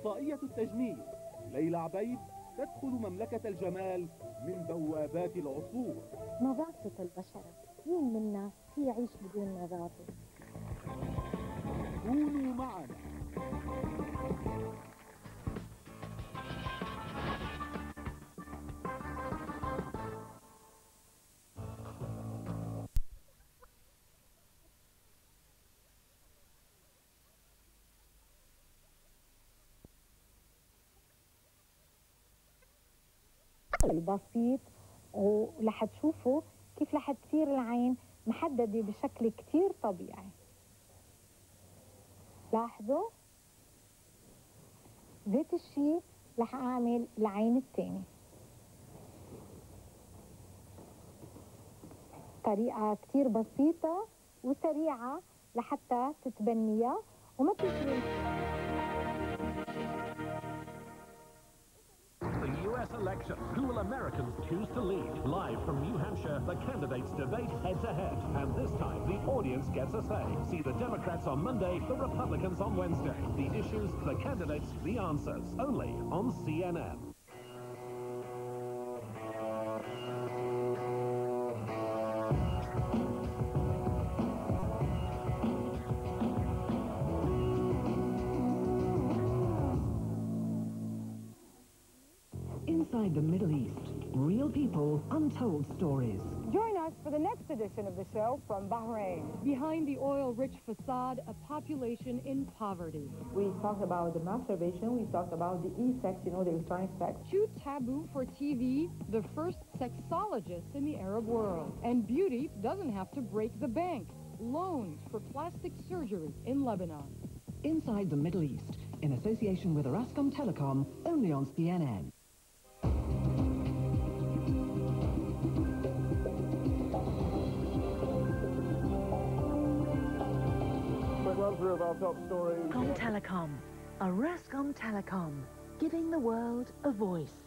أخصائية التجميل ليلى عبيد تدخل مملكة الجمال من بوابات العصور. نظافة البشرة، مين منا في يعيش بدون نظافة؟ كونوا معنا. البسيط ورح تشوفوا كيف رح تصير العين محددة بشكل كتير طبيعي. لاحظوا ذات الشيء رح اعمل العين الثانية. طريقة كتير بسيطة وسريعة لحتى تتبنيها وما تشغل. The U.S. election. Who will Americans choose to lead? Live from New Hampshire, the candidates debate head-to-head. And this time, the audience gets a say. See the Democrats on Monday, the Republicans on Wednesday. The issues, the candidates, the answers. Only on CNN. Inside the Middle East, real people, untold stories. Join us for the next edition of the show from Bahrain. Behind the oil-rich facade, a population in poverty. We talked about the masturbation, we talked about the e-sex, the electronic sex. Too taboo for TV, the first sexologist in the Arab world. And beauty doesn't have to break the bank. Loans for plastic surgery in Lebanon. Inside the Middle East, in association with Orascom Telecom, only on CNN. Through of our top stories. Telecom, Orascom Telecom, giving the world a voice.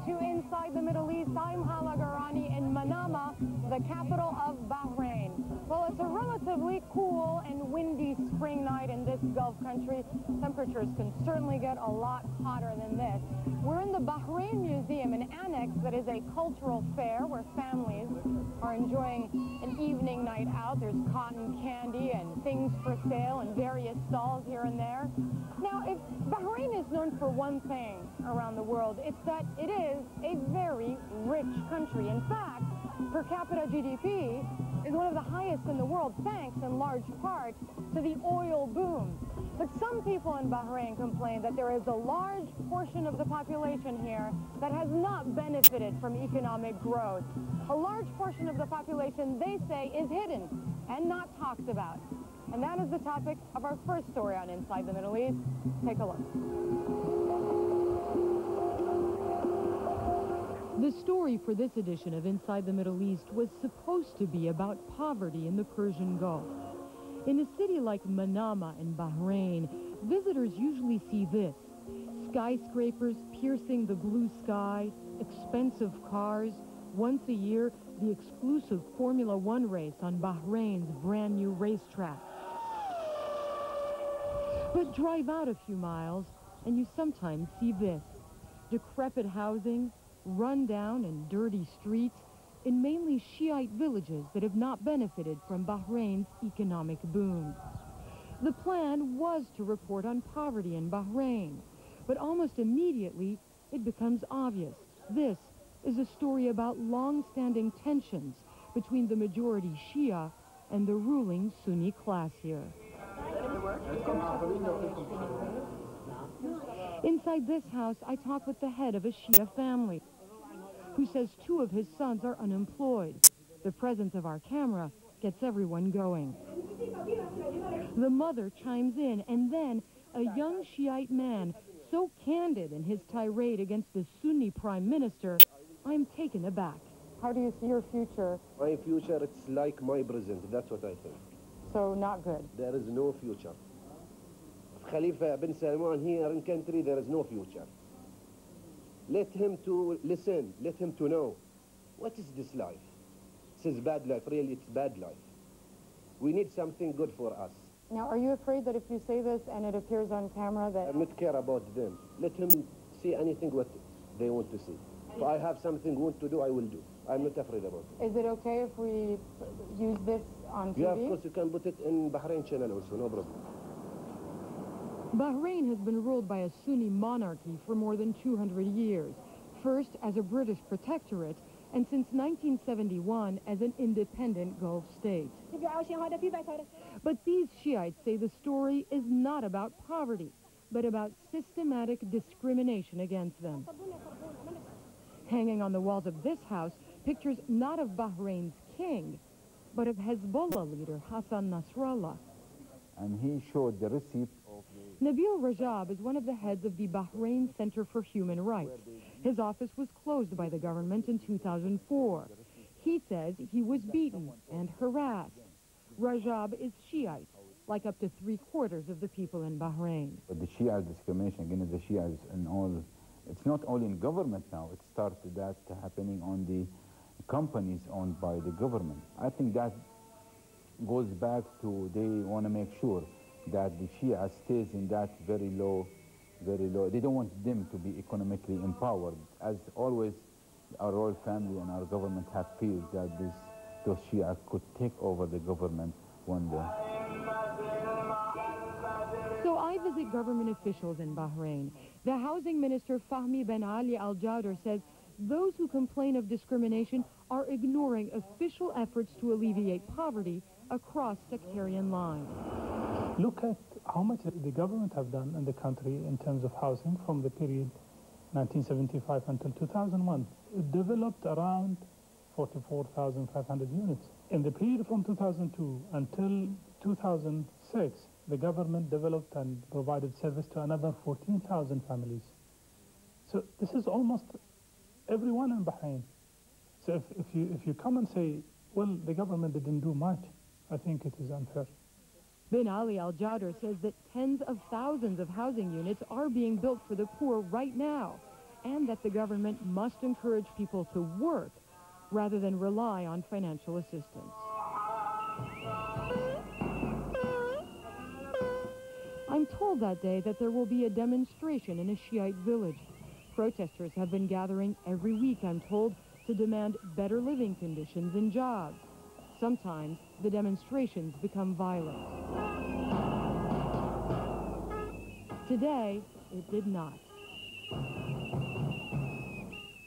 To Inside the Middle East, I'm Hala Garani in Manama, the capital of Bahrain. Well, it's a relatively cool and windy spring night in this Gulf country. Temperatures can certainly get a lot hotter than this. We're in the Bahrain Museum, an annex that is a cultural fair where families are enjoying an evening night out. There's cotton candy and things for sale and various stalls here and there. Now, if Bahrain is known for one thing around the world, it's that it is a very rich country. In fact, per capita GDP is one of the highest in the world, thanks in large part to the oil boom. But some people in Bahrain complain that there is a large portion of the population here that has not benefited from economic growth. A large portion of the population, they say, is hidden and not talked about. And that is the topic of our first story on Inside the Middle East. Take a look. The story for this edition of Inside the Middle East was supposed to be about poverty in the Persian Gulf. In a city like Manama in Bahrain, visitors usually see this: skyscrapers piercing the blue sky, expensive cars, once a year, the exclusive Formula One race on Bahrain's brand new racetrack. But drive out a few miles, and you sometimes see this: decrepit housing, run-down and dirty streets in mainly Shiite villages that have not benefited from Bahrain's economic boom. The plan was to report on poverty in Bahrain, but almost immediately it becomes obvious. This is a story about long-standing tensions between the majority Shia and the ruling Sunni class here. Inside this house, I talk with the head of a Shia family, who says two of his sons are unemployed. The presence of our camera gets everyone going. The mother chimes in, and then a young Shiite man, so candid in his tirade against the Sunni prime minister, I'm taken aback. How do you see your future? My future, it's like my present. That's what I think. So not good. There is no future. Khalifa bin Salman here in country, there is no future. Let him to listen, let him to know. What is this life? This is bad life, really it's bad life. We need something good for us. Now, are you afraid that if you say this and it appears on camera that... I don't care about them. Let him see anything what they want to see. If I have something want to do, I will do. I'm not afraid about it. Is it okay if we use this on TV? Yeah, of course you can put it in Bahrain channel also, no problem. Bahrain has been ruled by a Sunni monarchy for more than 200 years. First as a British protectorate, and since 1971 as an independent Gulf state. But these Shiites say the story is not about poverty, but about systematic discrimination against them. Hanging on the walls of this house, pictures not of Bahrain's king, but of Hezbollah leader Hassan Nasrallah. And he showed the receipt. Nabil Rajab is one of the heads of the Bahrain Center for Human Rights. His office was closed by the government in 2004. He says he was beaten and harassed. Rajab is Shiite, like up to 3/4 of the people in Bahrain. But the Shia discrimination against the Shias and all, it's not only in government now, it started that happening on the companies owned by the government. I think that goes back to they want to make sure that the Shia stays in that very low. They don't want them to be economically empowered. As always, our royal family and our government have fears that those Shia could take over the government one day. So I visit government officials in Bahrain. The housing minister Fahmi Ben Ali Al Jawder says those who complain of discrimination are ignoring official efforts to alleviate poverty across sectarian lines. Look at how much the government have done in the country in terms of housing from the period 1975 until 2001. It developed around 44,500 units. In the period from 2002 until 2006, the government developed and provided service to another 14,000 families. So this is almost everyone in Bahrain. So if you come and say, well, the government didn't do much, I think it is unfair. Bin Ali Al Jawder says that tens of thousands of housing units are being built for the poor right now, and that the government must encourage people to work rather than rely on financial assistance. I'm told that day that there will be a demonstration in a Shiite village. Protesters have been gathering every week, I'm told, to demand better living conditions and jobs. Sometimes the demonstrations become violent. Today, it did not.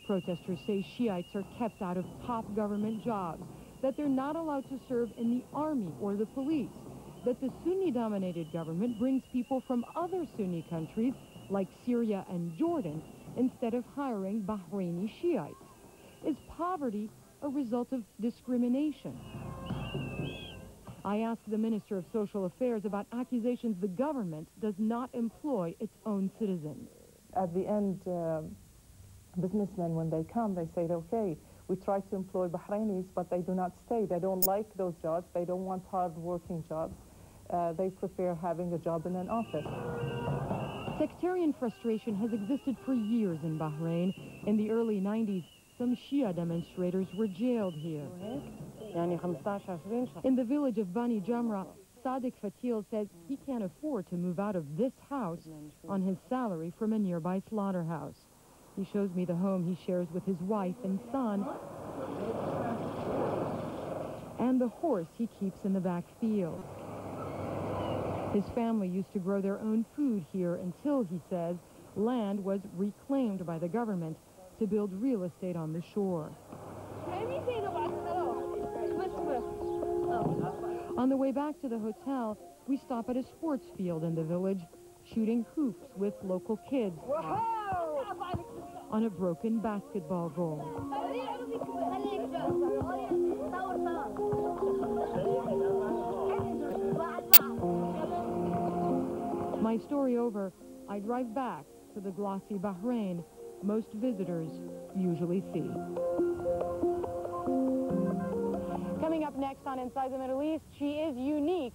Protesters say Shiites are kept out of top government jobs, that they're not allowed to serve in the army or the police, that the Sunni-dominated government brings people from other Sunni countries like Syria and Jordan instead of hiring Bahraini Shiites. Is poverty a result of discrimination? I asked the Minister of Social Affairs about accusations the government does not employ its own citizens. At the end, businessmen, when they come, they say, okay, we try to employ Bahrainis, but they do not stay. They don't like those jobs. They don't want hard-working jobs. They prefer having a job in an office. Sectarian frustration has existed for years in Bahrain. In the early 90s, some Shia demonstrators were jailed here. In the village of Bani Jamra, Sadiq Fatil says he can't afford to move out of this house on his salary from a nearby slaughterhouse. He shows me the home he shares with his wife and son, and the horse he keeps in the back field. His family used to grow their own food here until, he says, land was reclaimed by the government to build real estate on the shore. On the way back to the hotel, we stop at a sports field in the village, shooting hoops with local kids on a broken basketball goal. My story over, I drive back to the glossy Bahrain most visitors usually see. Coming up next on Inside the Middle East, she is unique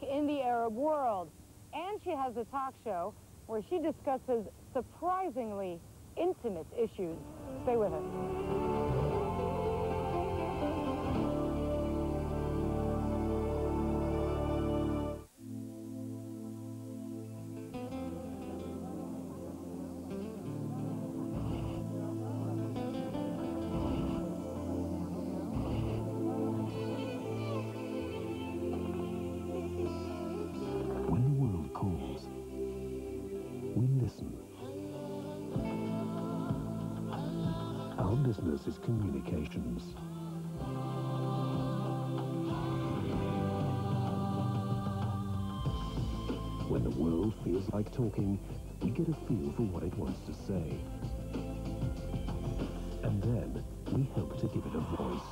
has a talk show where she discusses surprisingly intimate issues. Stay with us. When the world calls, we listen. Our business is communications. When the world feels like talking, we get a feel for what it wants to say. And then we help to give it a voice.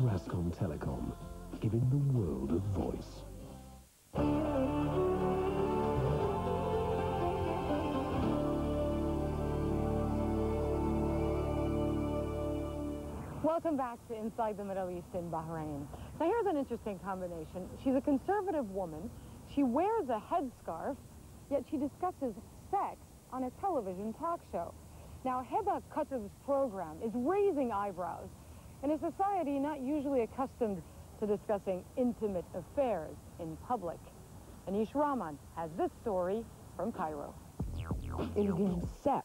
Rascom Telecom, giving the world a voice. Welcome back to Inside the Middle East in Bahrain. Now here's an interesting combination. She's a conservative woman. She wears a headscarf, yet she discusses sex on a television talk show. Now Heba Khatib's program is raising eyebrows in a society not usually accustomed to discussing intimate affairs in public. Anish Rahman has this story from Cairo. Sex.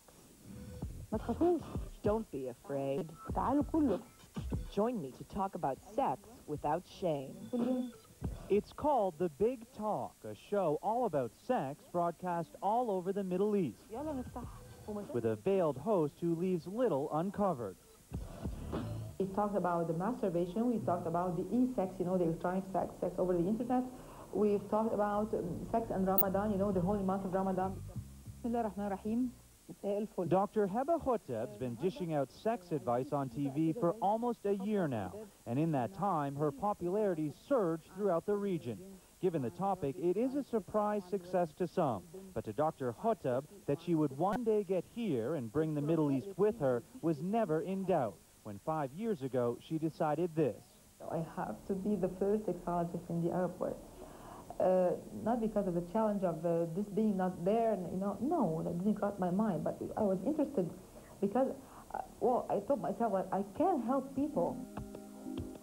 Don't be afraid. Join me to talk about sex without shame. It's called The Big Talk, a show all about sex broadcast all over the Middle East, with a veiled host who leaves little uncovered. We talked about the masturbation, we talked about the e-sex, you know, the electronic sex over the internet. We've talked about sex and Ramadan, you know, the holy month of Ramadan. Dr. Heba Khatib's been dishing out sex advice on TV for almost a year now, and in that time, her popularity surged throughout the region. Given the topic, it is a surprise success to some, but to Dr. Khatib, that she would one day get here and bring the Middle East with her was never in doubt, when 5 years ago, she decided this. I have to be the first sexologist in the Arab world. Not because of the challenge of this being not there, you know, no, that didn't cross my mind, but I was interested because, well, I told myself, well, I can help people.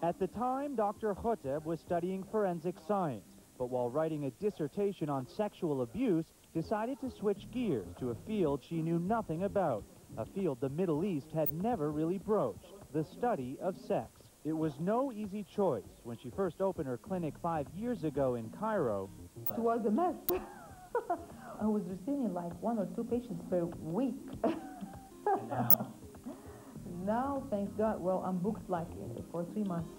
At the time, Dr. Khatib was studying forensic science, but while writing a dissertation on sexual abuse, decided to switch gears to a field she knew nothing about, a field the Middle East had never really broached, the study of sex. It was no easy choice. When she first opened her clinic 5 years ago in Cairo, it was a mess. I was receiving like 1 or 2 patients per week. Now, thank God, well, I'm booked like for 3 months.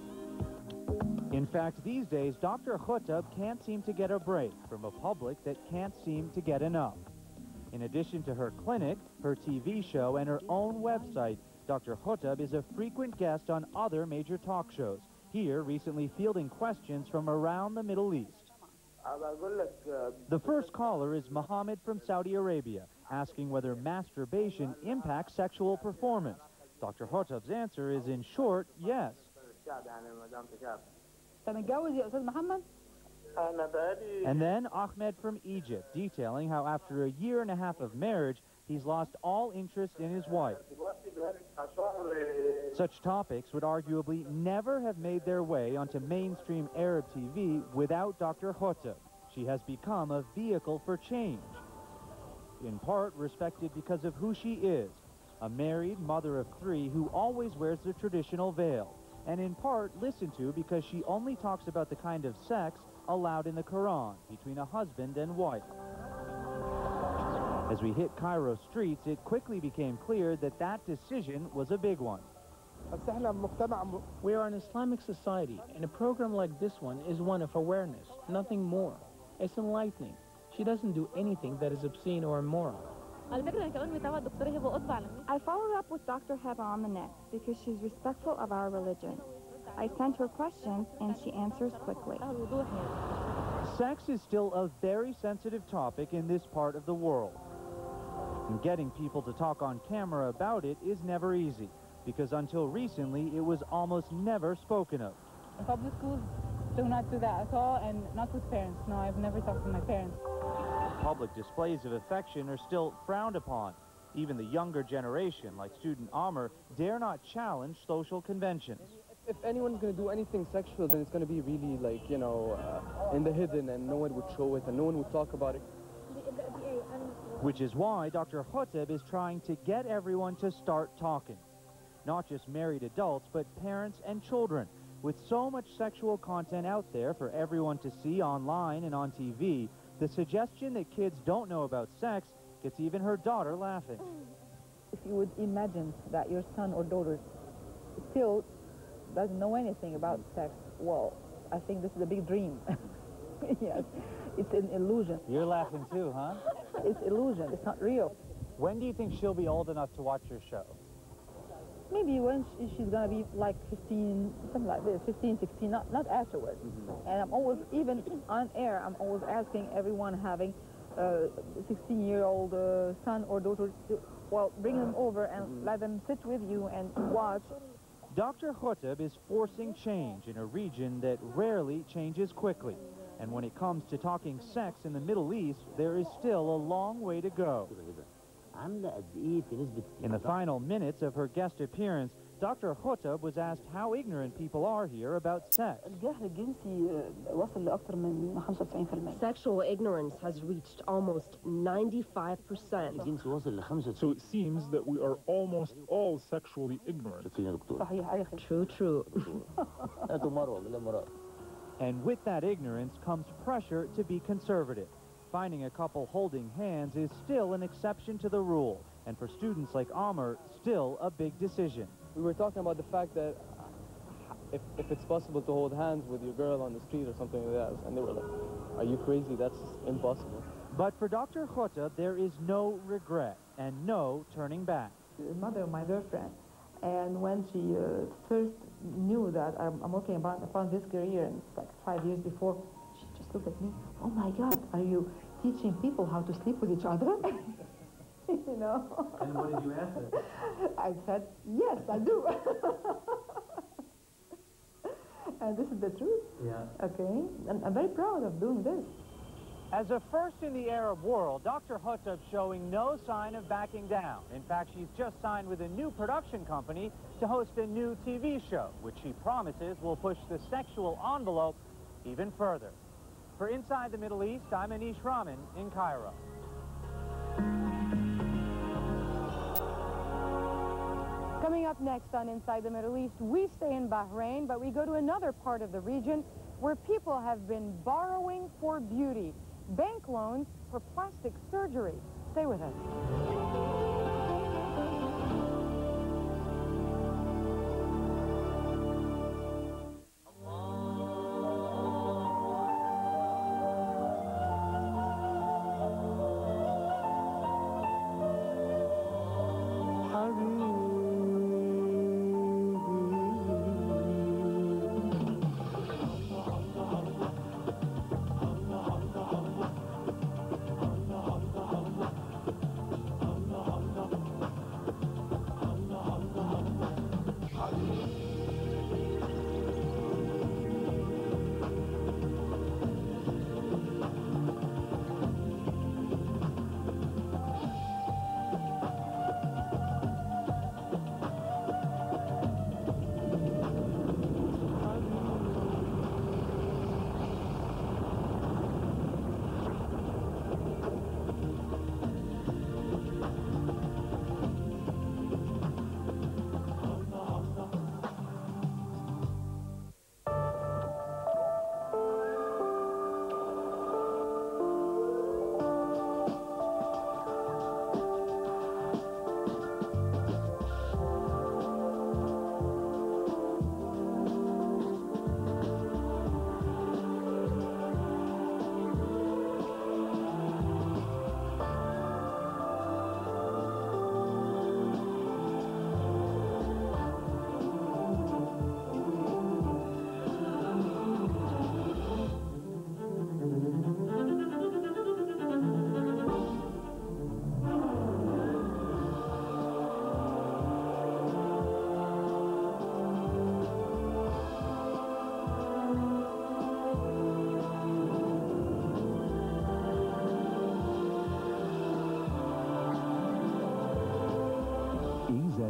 In fact, these days, Dr. Khatib can't seem to get a break from a public that can't seem to get enough. In addition to her clinic, her TV show, and her own website, Dr. Khatib is a frequent guest on other major talk shows, here recently fielding questions from around the Middle East. The first caller is Mohammed from Saudi Arabia, asking whether masturbation impacts sexual performance. Dr. Khatib's answer is, in short, yes. And then Ahmed from Egypt, detailing how after a year and a half of marriage, he's lost all interest in his wife. Such topics would arguably never have made their way onto mainstream Arab TV without Dr. Khatib. She has become a vehicle for change, in part respected because of who she is, a married mother of 3 who always wears the traditional veil, and in part listened to because she only talks about the kind of sex allowed in the Quran between a husband and wife. As we hit Cairo streets, it quickly became clear that that decision was a big one. We are an Islamic society, and a program like this one is one of awareness, nothing more. It's enlightening. She doesn't do anything that is obscene or immoral. I followed up with Dr. Heba on the net because she's respectful of our religion. I sent her questions and she answers quickly. Sex is still a very sensitive topic in this part of the world. And getting people to talk on camera about it is never easy, because until recently, it was almost never spoken of. In public schools, do not do that at all, and not with parents. No, I've never talked to my parents. Public displays of affection are still frowned upon. Even the younger generation, like student Amr, dare not challenge social conventions. If anyone's going to do anything sexual, then it's going to be really, like, you know, in the hidden, and no one would show it, and no one would talk about it. Which is why Dr. Khoteb is trying to get everyone to start talking. Not just married adults, but parents and children. With so much sexual content out there for everyone to see online and on TV, the suggestion that kids don't know about sex gets even her daughter laughing. If you would imagine that your son or daughter still doesn't know anything about sex, well, I think this is a big dream. Yes, it's an illusion. You're laughing too, huh? It's illusion, it's not real. When do you think she'll be old enough to watch your show? Maybe when she's gonna be like 15, something like this, 15, 16, not afterwards. And I'm always, even on air, I'm always asking everyone having a 16-year-old son or daughter to, well, bring them over and let them sit with you and watch. Dr. Khoteb is forcing change in a region that rarely changes quickly. And when it comes to talking sex in the Middle East, there is still a long way to go. In the final minutes of her guest appearance, Dr. Khoteb was asked how ignorant people are here about sex. Sexual ignorance has reached almost 95%. So it seems that we are almost all sexually ignorant. True. And with that ignorance comes pressure to be conservative. Finding a couple holding hands is still an exception to the rule, and for students like Amr, still a big decision. We were talking about the fact that if it's possible to hold hands with your girl on the street or something like that, and they were like, are you crazy? That's impossible. But for Dr. Khoteb, there is no regret and no turning back. The mother of my girlfriend, and when she first knew that I'm working upon this career, and it's like 5 years before, she just looked at me, oh my God, are you teaching people how to sleep with each other? You know? And what did you answer? I said, yes, I do. And this is the truth. Yeah. Okay, and I'm very proud of doing this. As a first in the Arab world, Dr. Khoteb showing no sign of backing down. In fact, she's just signed with a new production company to host a new TV show, which she promises will push the sexual envelope even further. For Inside the Middle East, I'm Anish Rahman in Cairo. Coming up next on Inside the Middle East, we stay in Bahrain, but we go to another part of the region where people have been borrowing for beauty. Bank loans for plastic surgery. Stay with us.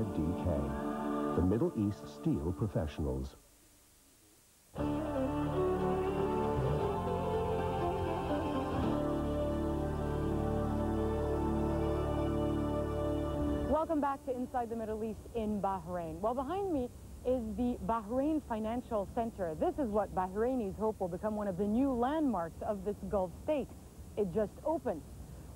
MDK, the Middle East Steel Professionals. Welcome back to Inside the Middle East in Bahrain. Well, behind me is the Bahrain Financial Center. This is what Bahrainis hope will become one of the new landmarks of this Gulf state. It just opened.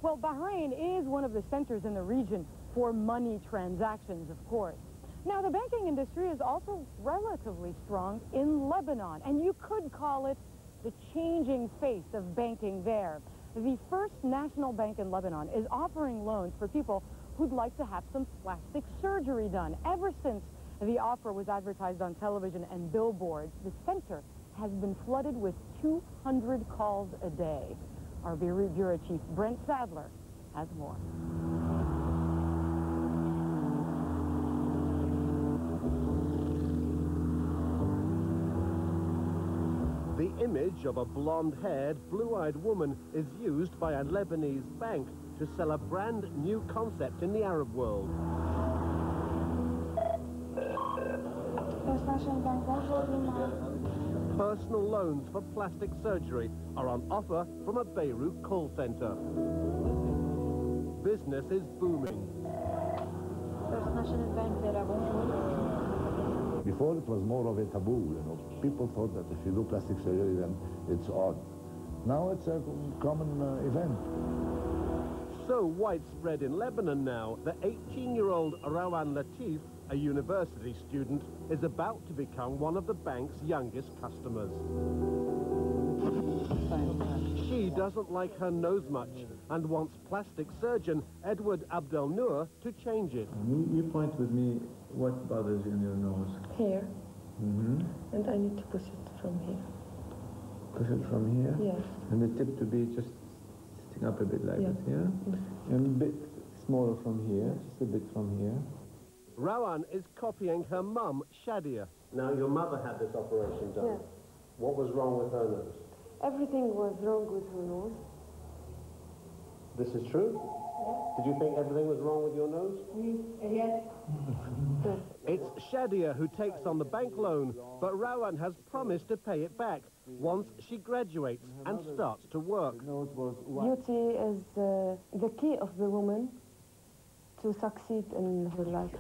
Well, Bahrain is one of the centers in the region for money transactions, of course. Now, the banking industry is also relatively strong in Lebanon, and you could call it the changing face of banking there. The First National Bank in Lebanon is offering loans for people who'd like to have some plastic surgery done. Ever since the offer was advertised on television and billboards, the center has been flooded with 200 calls a day. Our Bureau Chief Brent Sadler has more. The image of a blonde-haired, blue-eyed woman is used by a Lebanese bank to sell a brand new concept in the Arab world. Personal loans for plastic surgery are on offer from a Beirut call center. Business is booming. First National Bank there, bonjour. Before it was more of a taboo, you know. People thought that if you do plastic surgery, then it's odd. Now it's a common event. So widespread in Lebanon now that 18-year-old Rawan Latif, a university student, is about to become one of the bank's youngest customers. She doesn't like her nose much and wants plastic surgeon Edward Abdelnour to change it. You point with me what bothers you in your nose. Here. And I need to push it from here. Push it from here? Yes. And the tip to be just sitting up a bit like this, yeah? And a bit smaller from here, just a bit from here. Rawan is copying her mum, Shadia. Now, your mother had this operation done. Yes. What was wrong with her nose? Everything was wrong with her nose. This is true? Did you think everything was wrong with your nose? Yes. It's Shadia who takes on the bank loan, but Rawan has promised to pay it back once she graduates and starts to work. Beauty is the key of the woman to succeed in her life.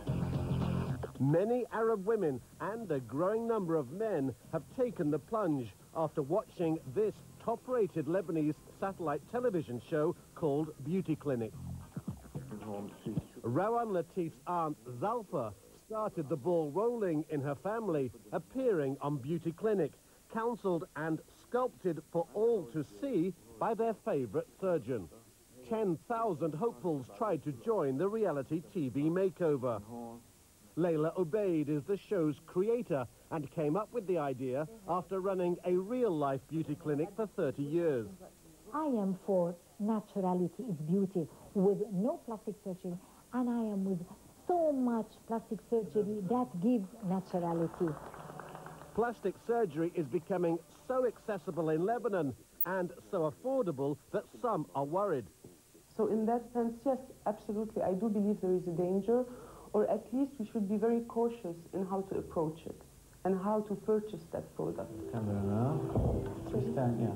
Many Arab women and a growing number of men have taken the plunge after watching this top-rated Lebanese satellite television show called Beauty Clinic. Rawan Latif's aunt Zalfa started the ball rolling in her family, appearing on Beauty Clinic, counselled and sculpted for all to see by their favourite surgeon. 10,000 hopefuls tried to join the reality TV makeover. Leila Obeid is the show's creator and came up with the idea after running a real-life beauty clinic for 30 years. I am for naturality is beauty, with no plastic surgery, and I am with so much plastic surgery that gives naturality. Plastic surgery is becoming so accessible in Lebanon and so affordable that some are worried. So in that sense, yes, absolutely, I do believe there is a danger, or at least we should be very cautious in how to approach it and how to purchase that product. Camera now.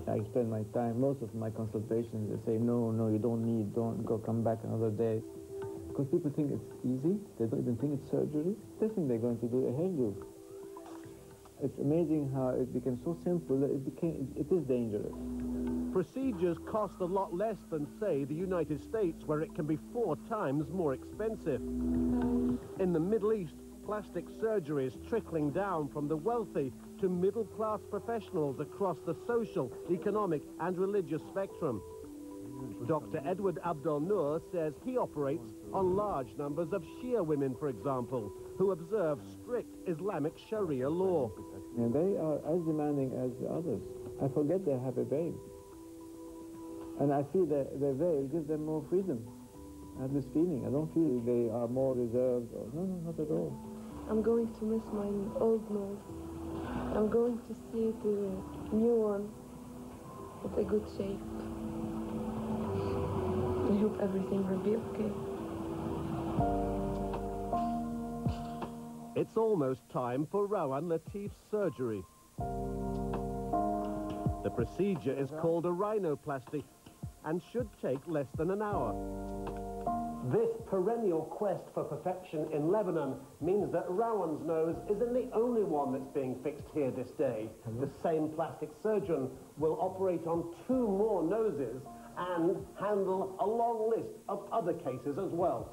I spend my time, most of my consultations, they say, no, you don't need, don't go, come back another day. Because people think it's easy, they don't even think it's surgery. They think they're going to do a hairdo. It's amazing how it became so simple that it is dangerous. Procedures cost a lot less than, say, the United States, where it can be 4 times more expensive. In the Middle East, plastic surgery is trickling down from the wealthy to middle-class professionals across the social, economic and religious spectrum. Dr. Edward Abdelnour says he operates on large numbers of Shia women, for example, who observe strict Islamic Sharia law. And they are as demanding as the others. I forget they have a veil. And I feel that the veil gives them more freedom. I have this feeling. I don't feel they are more reserved. Or, no, not at all. I'm going to miss my old nose. I'm going to see the new one with a good shape. I hope everything will be okay. It's almost time for Rawan Latif's surgery. The procedure is called a rhinoplasty and should take less than an hour. This perennial quest for perfection in Lebanon means that Rawan's nose isn't the only one that's being fixed here this day. The same plastic surgeon will operate on 2 more noses and handle a long list of other cases as well.